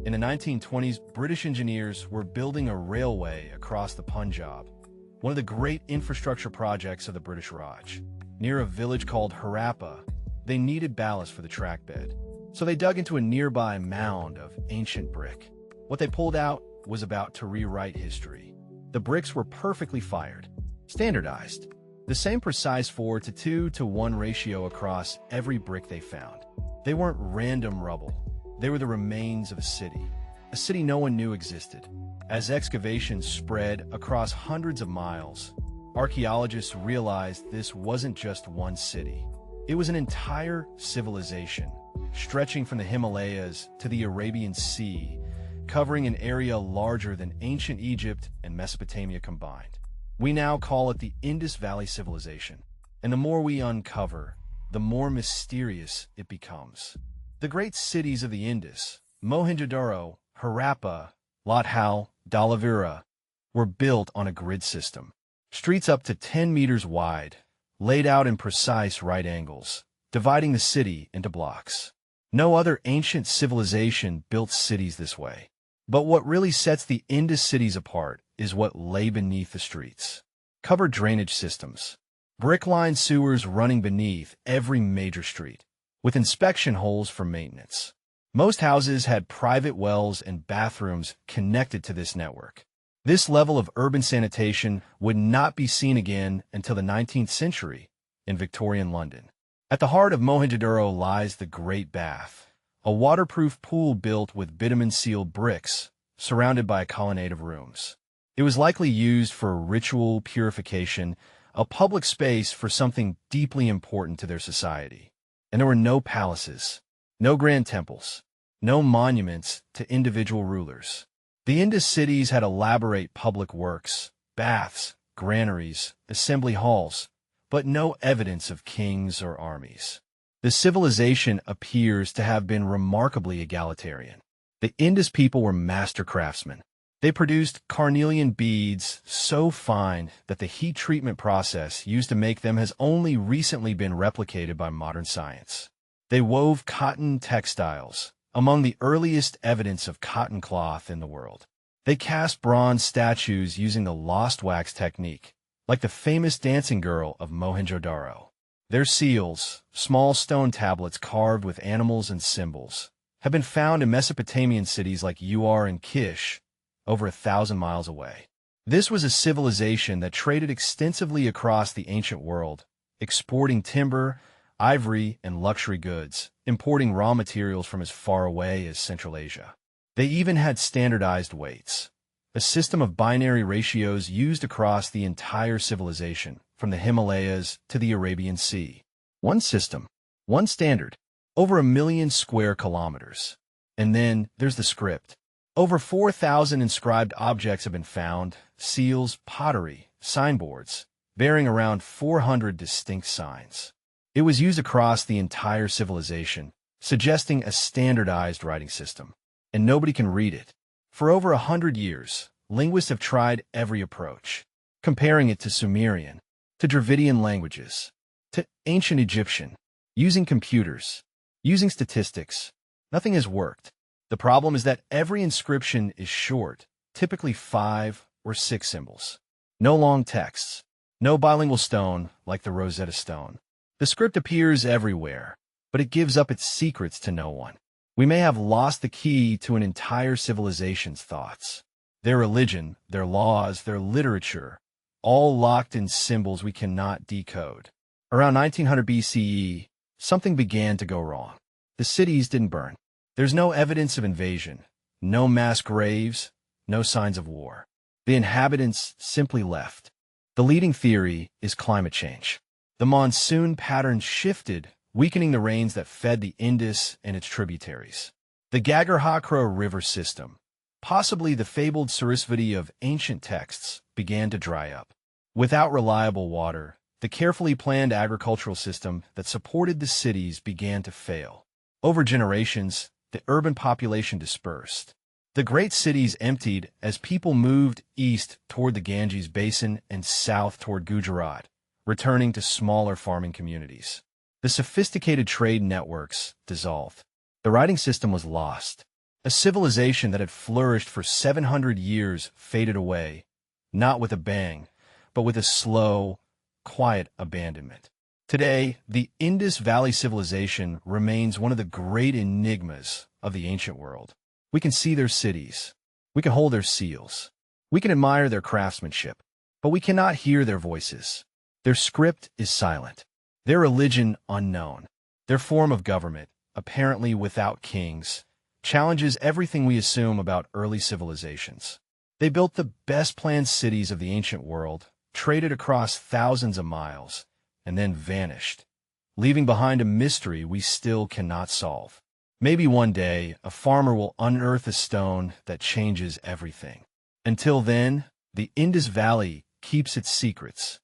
In the 1920s, British engineers were building a railway across the Punjab, one of the great infrastructure projects of the British Raj. Near a village called Harappa, they needed ballast for the track bed, so they dug into a nearby mound of ancient brick. What they pulled out was about to rewrite history. The bricks were perfectly fired, standardized, the same precise 4:2 to 1 ratio across every brick they found. They weren't random rubble. They were the remains of a city no one knew existed. As excavations spread across hundreds of miles, archaeologists realized this wasn't just one city. It was an entire civilization, stretching from the Himalayas to the Arabian Sea, covering an area larger than ancient Egypt and Mesopotamia combined. We now call it the Indus Valley civilization, and the more we uncover, the more mysterious it becomes. The great cities of the Indus, Mohenjo-daro, Harappa, Lothal, Dhalavira, were built on a grid system. Streets up to 10 meters wide, laid out in precise right angles, dividing the city into blocks. No other ancient civilization built cities this way. But what really sets the Indus cities apart is what lay beneath the streets. Covered drainage systems, brick-lined sewers running beneath every major street, with inspection holes for maintenance. Most houses had private wells and bathrooms connected to this network. This level of urban sanitation would not be seen again until the 19th century in Victorian London. At the heart of Mohenjo-daro lies the Great Bath, a waterproof pool built with bitumen-sealed bricks, surrounded by a colonnade of rooms. It was likely used for ritual purification, a public space for something deeply important to their society. And there were no palaces, no grand temples, no monuments to individual rulers. The Indus cities had elaborate public works, baths, granaries, assembly halls, but no evidence of kings or armies. The civilization appears to have been remarkably egalitarian. The Indus people were master craftsmen. They produced carnelian beads so fine that the heat treatment process used to make them has only recently been replicated by modern science. They wove cotton textiles, among the earliest evidence of cotton cloth in the world. They cast bronze statues using the lost wax technique, like the famous dancing girl of Mohenjo-daro. Their seals, small stone tablets carved with animals and symbols, have been found in Mesopotamian cities like Ur and Kish, over 1,000 miles away. This was a civilization that traded extensively across the ancient world, exporting timber, ivory, and luxury goods, importing raw materials from as far away as Central Asia. They even had standardized weights, a system of binary ratios used across the entire civilization, from the Himalayas to the Arabian Sea. One system, one standard, over 1 million square kilometers. And then there's the script. Over 4,000 inscribed objects have been found, seals, pottery, signboards, bearing around 400 distinct signs. It was used across the entire civilization, suggesting a standardized writing system. And nobody can read it. For over 100 years, linguists have tried every approach, comparing it to Sumerian, to Dravidian languages, to ancient Egyptian, using computers, using statistics. Nothing has worked. The problem is that every inscription is short, typically 5 or 6 symbols. No long texts, no bilingual stone like the Rosetta Stone. The script appears everywhere, but it gives up its secrets to no one. We may have lost the key to an entire civilization's thoughts. Their religion, their laws, their literature, all locked in symbols we cannot decode. Around 1900 BCE, something began to go wrong. The cities didn't burn. There's no evidence of invasion, no mass graves, no signs of war. The inhabitants simply left. The leading theory is climate change. The monsoon pattern shifted, weakening the rains that fed the Indus and its tributaries. The Ghaggar-Hakra river system, possibly the fabled Sarasvati of ancient texts, began to dry up. Without reliable water, the carefully planned agricultural system that supported the cities began to fail. Over generations, the urban population dispersed. The great cities emptied as people moved east toward the Ganges Basin and south toward Gujarat, returning to smaller farming communities. The sophisticated trade networks dissolved. The writing system was lost. A civilization that had flourished for 700 years faded away, not with a bang, but with a slow, quiet abandonment. Today, the Indus Valley civilization remains one of the great enigmas of the ancient world. We can see their cities. We can hold their seals. We can admire their craftsmanship, but we cannot hear their voices. Their script is silent. Their religion unknown. Their form of government, apparently without kings, challenges everything we assume about early civilizations. They built the best-planned cities of the ancient world, traded across thousands of miles, and then vanished, leaving behind a mystery we still cannot solve. Maybe one day, a farmer will unearth a stone that changes everything. Until then, the Indus Valley keeps its secrets,